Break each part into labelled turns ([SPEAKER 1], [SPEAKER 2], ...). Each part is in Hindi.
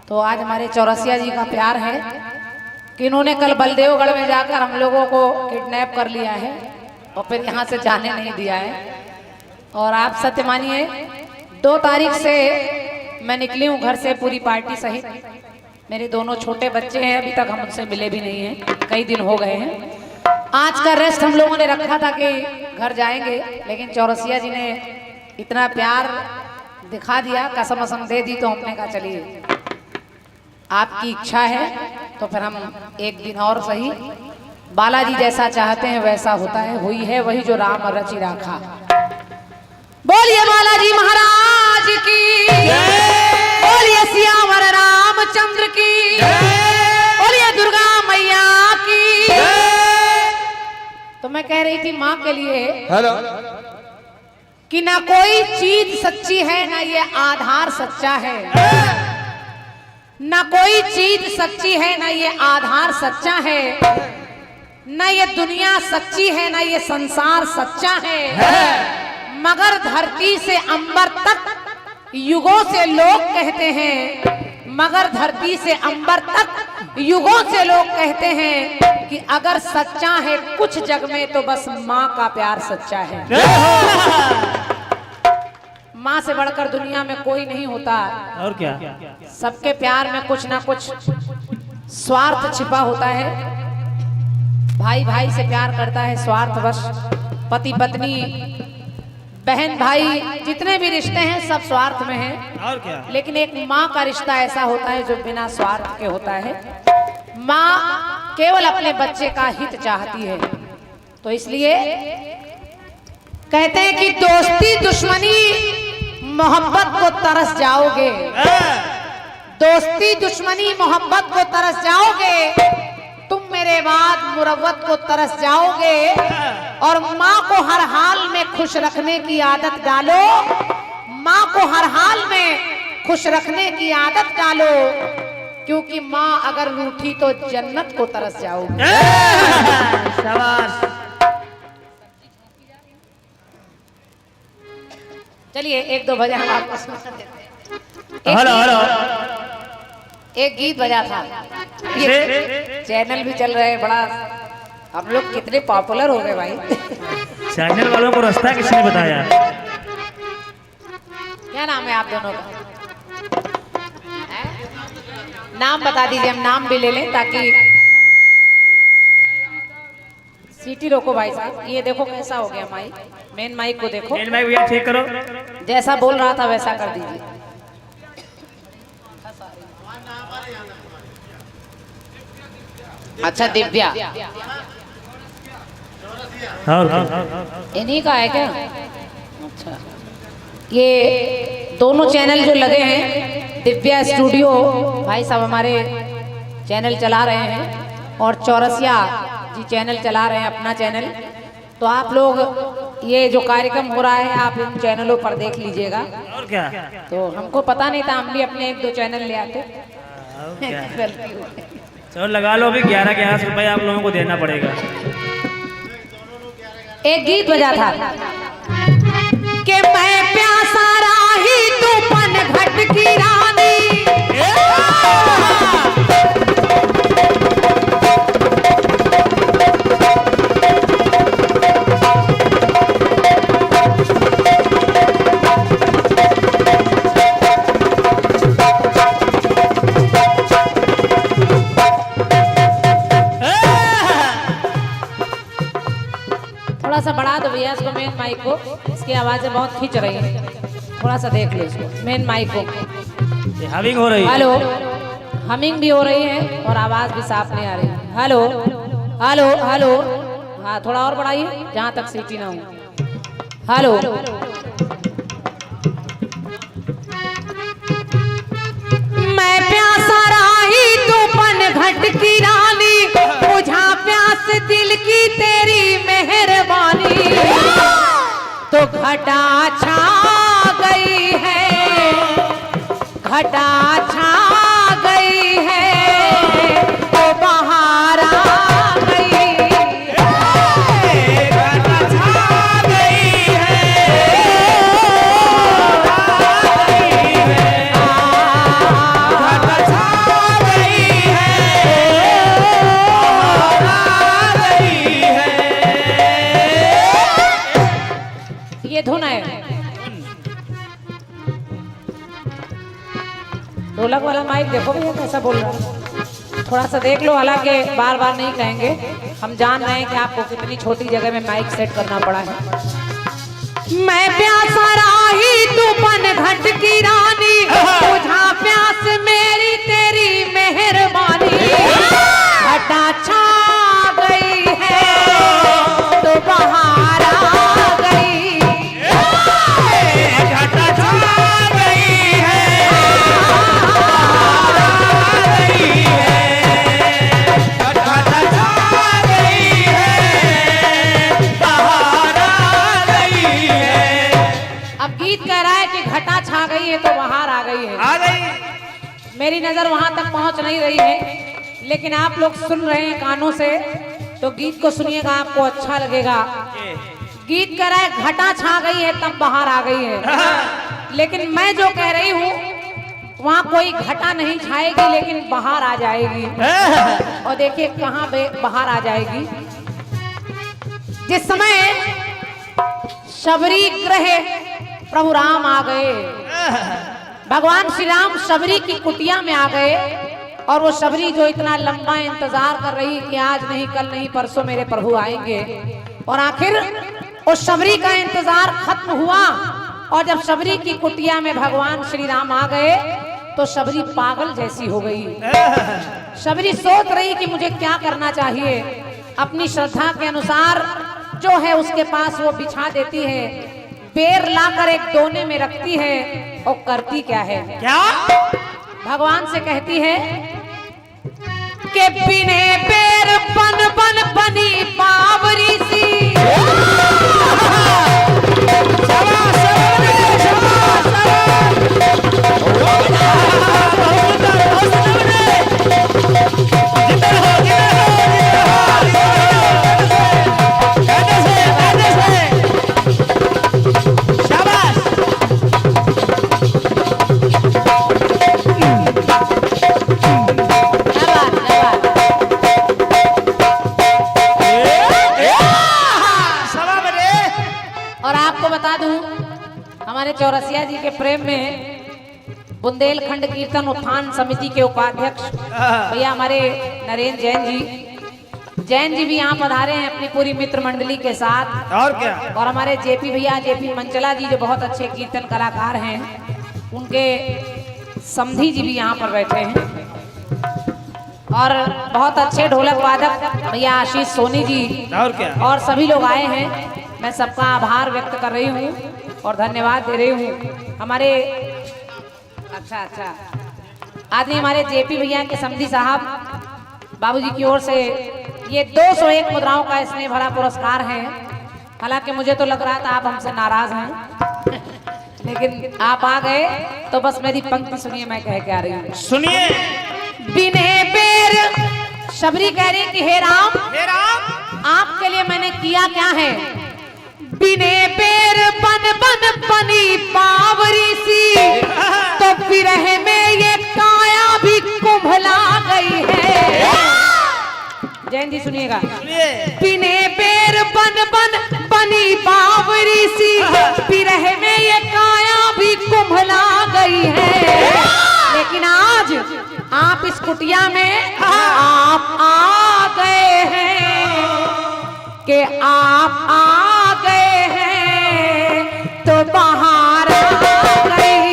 [SPEAKER 1] तो आज हमारे चौरसिया जी का प्यार है कि इन्होंने कल बलदेवगढ़ में जाकर हम लोगों को किडनैप कर लिया है और फिर यहाँ से जाने नहीं दिया है। और आप सत्य मानिए 2 तारीख से मैं निकली हूँ घर से पूरी पार्टी सहित। मेरे दोनों छोटे बच्चे हैं, अभी तक हम उनसे मिले भी नहीं हैं, कई दिन हो गए हैं। आज का रेस्ट हम लोगों ने रखा था कि घर जाएंगे, लेकिन चौरसिया जी ने इतना प्यार दिखा दिया, कसम असम दे दी, तो हमने कहा चलिए आपकी इच्छा है तो फिर हम एक दिन और सही। बालाजी जैसा चाहते हैं वैसा होता है, हुई है वही जो राम रचि राखा। बोलिए बालाजी महाराज की, बोलिए सियावर रामचंद्र की, बोलिए दुर्गा मैया की। तो मैं कह रही थी माँ के लिए
[SPEAKER 2] हेलो
[SPEAKER 1] कि ना कोई चीज सच्ची है ना ये आधार सच्चा है, ना कोई चीज सच्ची है ना ये आधार सच्चा है, ना ये दुनिया सच्ची है ना ये संसार सच्चा है। मगर धरती से अंबर तक युगों से लोग कहते हैं, मगर धरती से अंबर तक युगों से लोग कहते हैं कि अगर सच्चा है कुछ जग में तो बस माँ का प्यार सच्चा है। माँ से बढ़कर दुनिया में कोई नहीं होता।
[SPEAKER 3] और क्या,
[SPEAKER 1] सबके प्यार में कुछ ना कुछ स्वार्थ छिपा होता है। भाई भाई से प्यार करता है स्वार्थवश, पति पत्नी बहन भाई जितने भी रिश्ते हैं सब स्वार्थ में हैं।
[SPEAKER 3] और क्या,
[SPEAKER 1] लेकिन एक माँ का रिश्ता ऐसा होता है जो बिना स्वार्थ के होता है। माँ केवल अपने बच्चे का हित चाहती है। तो इसलिए कहते हैं कि दोस्ती दुश्मनी मोहब्बत को तरस जाओगे, दोस्ती दुश्मनी मोहब्बत को तरस जाओगे, तुम मेरे बाद मुरव्वत को तरस जाओगे। और माँ को हर हाल में खुश रखने की आदत डालो, माँ को हर हाल में खुश रखने की आदत डालो, क्योंकि माँ अगर रूठी तो जन्नत को तरस जाओगे।
[SPEAKER 3] शाबाश।
[SPEAKER 1] चलिए 1-2 भजन हम आपको सुना देते हैं।
[SPEAKER 3] हेलो हेलो,
[SPEAKER 1] एक गीत बजा था, ये चैनल भी चल रहे हैं, बड़ा हम लोग कितने पॉपुलर हो गए भाई।
[SPEAKER 3] चैनल वालों को रास्ता किसने बताया?
[SPEAKER 1] क्या नाम है आप दोनों का? नाम बता दीजिए, हम नाम भी ले लें ताकि। सीटी रोको भाई साहब, ये देखो कैसा हो गया माइक, मेन माइक को देखो,
[SPEAKER 3] मेन माइक भैया ठीक करो।
[SPEAKER 1] जैसा बोल रहा था वैसा कर दीजिए। अच्छा दिव्या इन्हीं का है क्या? अच्छा, ये दोनों चैनल जो लगे हैं, दिव्या स्टूडियो भाई साहब हमारे चैनल चला रहे हैं और चौरसिया जी चैनल चला रहे हैं अपना चैनल। तो आप लोग ये जो कार्यक्रम हो रहा है आप इन चैनलों पर देख लीजिएगा।
[SPEAKER 3] और क्या,
[SPEAKER 1] तो हमको पता नहीं था, हम भी अपने 1-2 चैनल ले आते।
[SPEAKER 3] चलो लगा लो, अभी 11-11 रुपए आप लोगों को देना पड़ेगा।
[SPEAKER 1] एक गीत बजा था कि मैं प्यासा राही तू पन घट की रानी, थोड़ा सा बढ़ा दो भैया इसको, मेन माइक को, इसकी आवाजें बहुत खींच रही हैं, थोड़ा सा देख लो इसको, मेन माइक को।
[SPEAKER 3] हमिंग हो रही है।
[SPEAKER 1] हेलो, हमिंग भी हो रही है और आवाज भी साफ नहीं आ रही। हेलो हेलो हेलो, हाँ थोड़ा और बढ़ाइए जहाँ तक सीटी ना हो। हेलो, मैं प्यासा राही तू पन घट की रानी, बुझा प्यास दिल की तेरी मेहरबानी। तो घटा छा गई है, घटा छा गई है, तो बहार आ गई, घटा छा गई है। ढोलक वाला माइक देखो भैया कैसा बोल रहा है, थोड़ा सा देख लो। हालांकि बार बार नहीं कहेंगे, हम जान रहे हैं कि आपको कितनी छोटी जगह में माइक सेट करना पड़ा है। मैं प्यासा राही तू बन घट की रानी, बुझा प्यास मेरी तेरी मेहरबानी। घटा छा गई है तो बहार आ गई,
[SPEAKER 3] घटा छा गई है, घटा छा गई है, बहार आ गई है।
[SPEAKER 1] अब गीत कह रहा है कि घटा छा गई है तो बहार आ गई है।
[SPEAKER 3] आ गई।
[SPEAKER 1] मेरी नजर वहां तक पहुंच नहीं रही है, लेकिन आप लोग सुन रहे हैं कानों से, तो गीत को सुनिएगा, आपको अच्छा लगेगा। गीत कह रहा है घटा छा गई है तब बाहर आ गई है, लेकिन मैं जो कह रही हूँ वहां कोई घटा नहीं छाएगी, लेकिन बाहर आ जाएगी। और देखिए कहाँ बाहर आ जाएगी। जिस समय शबरी ग्रह प्रभु राम आ गए, भगवान श्री राम शबरी की कुटिया में आ गए, और वो शबरी जो इतना लंबा इंतजार कर रही कि आज नहीं कल नहीं परसों मेरे प्रभु आएंगे, और आखिर उस शबरी का इंतजार खत्म हुआ। और जब शबरी की कुटिया में भगवान श्री राम आ गए तो शबरी पागल जैसी हो गई। शबरी सोच रही कि मुझे क्या करना चाहिए। अपनी श्रद्धा के अनुसार जो है उसके पास वो बिछा देती है, बेर लाकर एक दोने में रखती है, और करती क्या है,
[SPEAKER 3] क्या
[SPEAKER 1] भगवान से कहती है कि बिने बेर बन बन बनी बावरी सी। और आपको बता दूं, हमारे चौरसिया जी के प्रेम में बुंदेलखंड कीर्तन उत्थान समिति के उपाध्यक्ष भैया हमारे नरेंद्र जैन जी भी यहाँ पधारे हैं अपनी पूरी मित्र मंडली के साथ।
[SPEAKER 3] और क्या,
[SPEAKER 1] और हमारे जेपी भैया जेपी मंचला जी जो बहुत अच्छे कीर्तन कलाकार हैं, उनके समधी जी भी यहाँ पर बैठे हैं। और बहुत अच्छे ढोलक वादक भैया आशीष सोनी जी,
[SPEAKER 3] और क्या,
[SPEAKER 1] और सभी लोग आए हैं। मैं सबका आभार व्यक्त कर रही हूँ और धन्यवाद दे रही हूँ। हमारे अच्छा आदमी हमारे जेपी भैया के समधी साहब बाबूजी की ओर से ये 201 मुद्राओं का स्नेह भरा पुरस्कार है। हालांकि मुझे तो लग रहा था आप हमसे नाराज हैं, लेकिन आप आ गए तो बस मेरी पंक्ति सुनिए, मैं कह के आ रही हूँ।
[SPEAKER 3] सुनिए।
[SPEAKER 1] बिने बेर शबरी कह रही कि हे राम आपके लिए मैंने किया क्या है। बिने बेर बन बन बनी बावरी सी, तो विरह में ये काया भी कुंभला गई है। जैन जी सुनिएगा। बिने बेर बन बन बनी बावरी सी, विरह में ये काया भी कुंभला गई है। लेकिन आज आप इस कुटिया में आप आ गए हैं, कि आप आ गए हैं तो बाहर आ गई।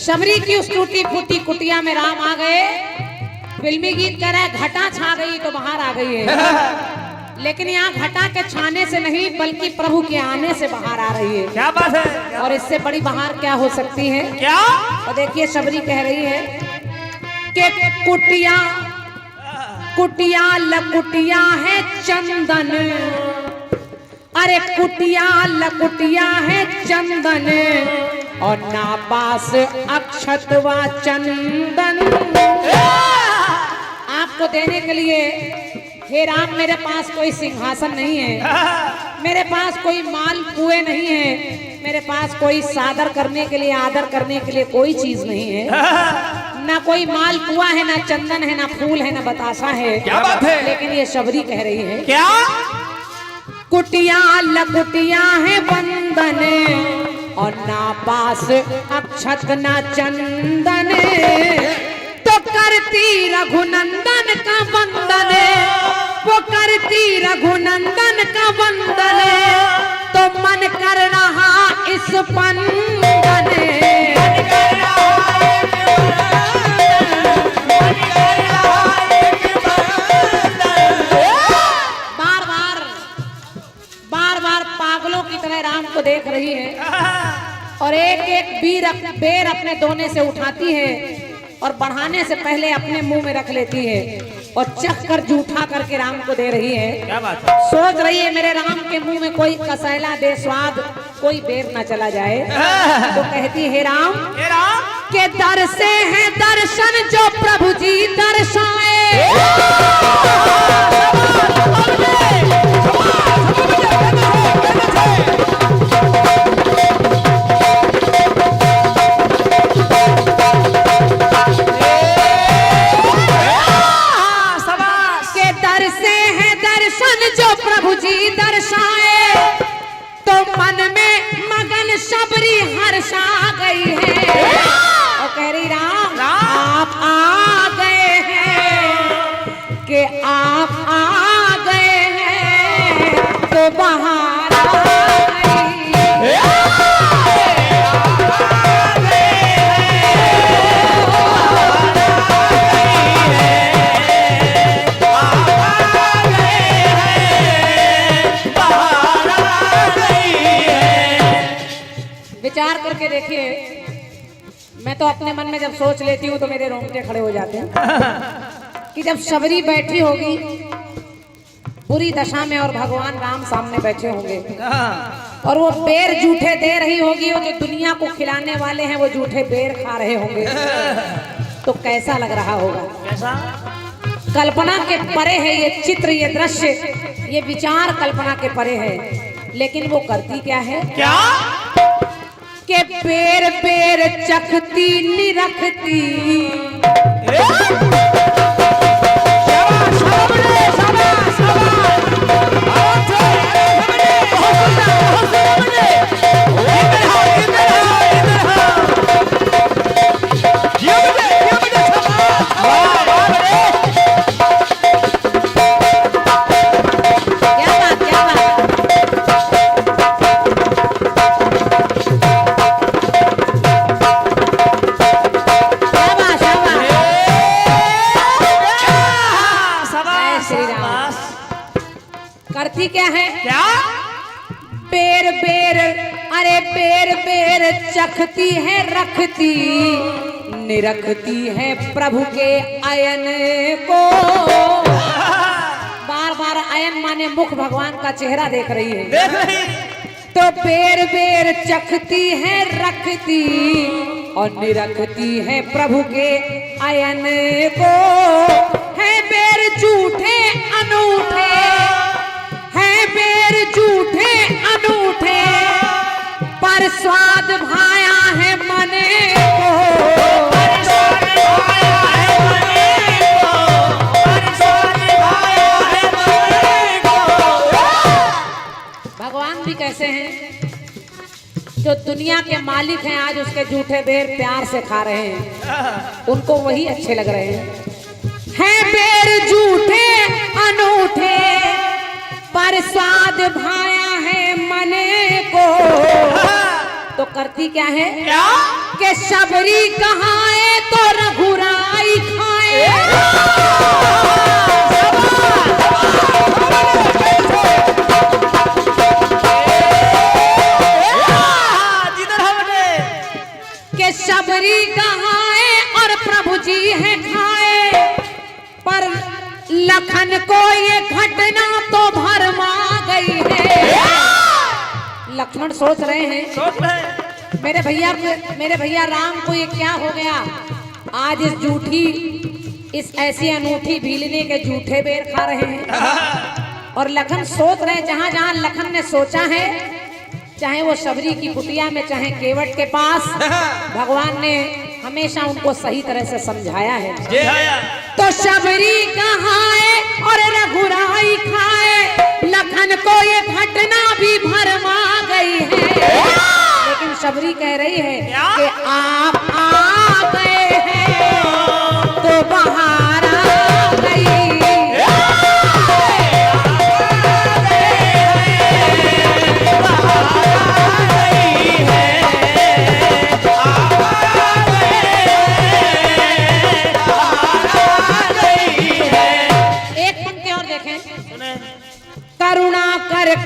[SPEAKER 1] शबरी की उस टूटी फूटी कुटिया में राम आ गए। फिल्मी गीत कह रहा है घटा छा गई तो बाहर आ गई है। लेकिन यहाँ घटा के छाने से नहीं बल्कि प्रभु के आने से बाहर आ रही है।
[SPEAKER 3] क्या बात है?
[SPEAKER 1] और इससे बड़ी बाहर क्या हो सकती है?
[SPEAKER 3] क्या?
[SPEAKER 1] और देखिए शबरी कह रही है कि कुटिया कुटिया लकुटिया है चंदन, अरे कुटिया लकुटिया है चंदन और नापास अक्षत व चंदन। आपको देने के लिए हे राम मेरे पास कोई सिंहासन नहीं है, मेरे पास कोई माल पुए नहीं है, मेरे पास कोई सादर करने के लिए आदर करने के लिए कोई चीज नहीं है, ना कोई माल पुआ है, ना चंदन है, ना फूल है, ना बतासा है।
[SPEAKER 3] क्या बात है?
[SPEAKER 1] लेकिन ये शबरी कह रही है
[SPEAKER 3] क्या?
[SPEAKER 1] कुटिया लकुटिया है बंदन और ना पास अक्षत ना चंदन, तो करती रघुनंदन का वंदन, वो करती रघुनंदन का वंदन, तो मन कर रहा इस पंदन। बार बार पागलों की तरह राम को देख रही है और एक एक बेर अपने दोने से उठाती है और बढ़ाने से पहले अपने मुंह में रख लेती है और चख कर जूठा करके राम को दे रही है।
[SPEAKER 3] क्या बात है?
[SPEAKER 1] सोच रही है मेरे राम के मुंह में कोई कसैला दे स्वाद, कोई बेर ना चला जाए। तो कहती है राम के दर से है दर्शन जो प्रभु जी दर्शाए, दर्शाए तो मन में मगन शबरी हर्षा गई है और कह रही राम आप आ गए हैं कि आप आ गए हैं तो बाहर आ गई। विचार करके देखिए, मैं तो अपने मन में जब सोच लेती हूँ तो मेरे रोंगटे खड़े हो जाते हैं कि जब शबरी बैठी होगी बुरी दशा में और भगवान राम सामने बैठे होंगे और वो बेर जूठे दे रही होगी और जो दुनिया को खिलाने वाले हैं वो जूठे बेर खा रहे होंगे, तो कैसा लग रहा होगा?
[SPEAKER 3] कैसा?
[SPEAKER 1] कल्पना के परे है ये चित्र, ये दृश्य, ये विचार कल्पना के परे है। लेकिन वो करती क्या है?
[SPEAKER 3] क्या?
[SPEAKER 1] के बेर बेर चखती निरखती, करती क्या है?
[SPEAKER 3] क्या?
[SPEAKER 1] बेर बेर, अरे बेर बेर चखती है रखती, निरखती है प्रभु के अयन को। बार बार अयन माने मुख, भगवान का चेहरा देख रही है। तो बेर बेर चखती है रखती और निरखती है प्रभु के अयन को। है बेर झूठे अनूठे, है बेर झूठे अनूठे, पर स्वाद भाया है मने को। भगवान भी कैसे हैं? जो दुनिया के मालिक हैं आज उसके झूठे बेर प्यार से खा रहे हैं, उनको वही अच्छे लग रहे हैं। है बेर झूठे अनूठे, पर स्वाद भाया है मने को। तो करती क्या है?
[SPEAKER 3] क्या?
[SPEAKER 1] कि शबरी कहाए तो रघुराई खाए। शबरी कहाए और प्रभु जी है खाए, पर लखन को ये घटना तो भरमा गई है। लक्ष्मण सोच रहे हैं मेरे भैया राम को ये क्या हो गया, आज इस ऐसी अनूठी भीलने के झूठे बेर खा रहे हैं। और लखन सोच रहे हैं, जहां जहां लखन ने सोचा है, चाहे वो शबरी की कुटिया में, चाहे केवट के पास, भगवान ने हमेशा उनको सही तरह से समझाया है। तो शबरी कहाए और रघुराई खाए, लखन को ये घटना भी भरमा गई है। लेकिन शबरी कह रही है कि आप आ गए हैं तो बाहर आ गई।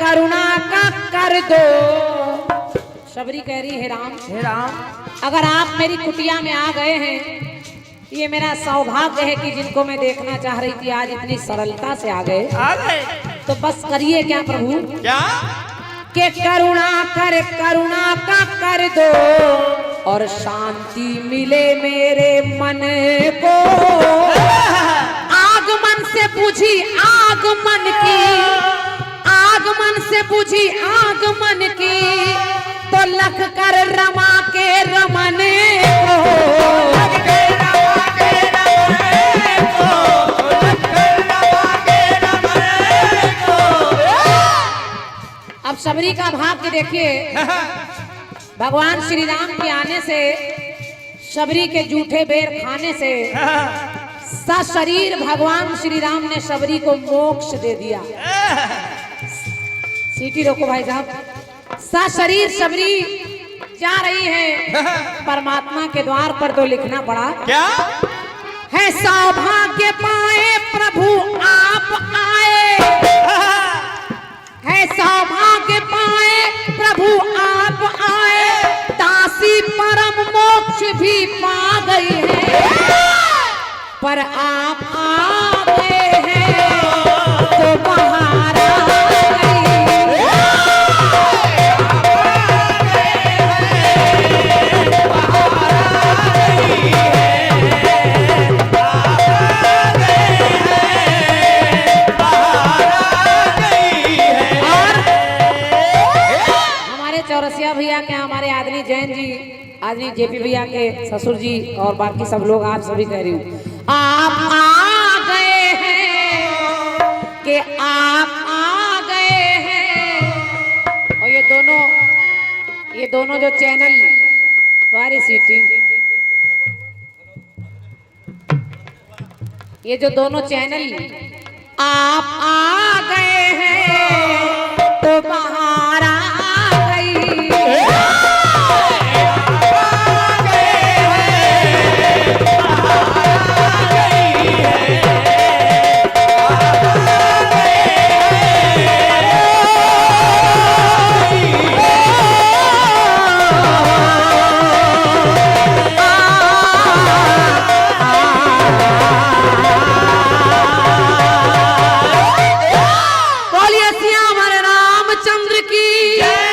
[SPEAKER 1] करुणा का कर दो। शबरी कह रही है हे राम, अगर आप मेरी कुटिया में आ गए हैं, ये मेरा सौभाग्य है कि जिनको मैं देखना चाह रही थी आज इतनी सरलता से आ गए। तो बस करिए क्या प्रभु, क्या के करुणा का कर दो और शांति मिले मेरे मन को। आगमन से बुझी आगमन की तो लख कर रमा के रमने को। अब शबरी का भाग्य देखिए, भगवान श्री राम के आने से, शबरी के जूठे बेर खाने से सशरीर भगवान श्री राम ने शबरी को मोक्ष दे दिया। सीटी रोको भाई साहब। सशरीर शबरी जा रही है परमात्मा के द्वार पर, तो लिखना पड़ा क्या है, सौभाग्य पाए प्रभु आप आए, है सौभाग्य पाए प्रभु आप आए, दासी परम मोक्ष भी पा गई है, पर आप आ गए हैं तो बाहर आ गई। चौरसिया भैया के, हमारे आदमी जैन जी, आदमी जेपी भैया के ससुर जी और बाकी सब लोग, आप सभी कह रही हूँ आप आ गए हैं कि आप आ गए हैं। और ये दोनों जो चैनल वारी सीटी, ये जो दोनों चैनल आप आ गए हैं तो बाहर आ की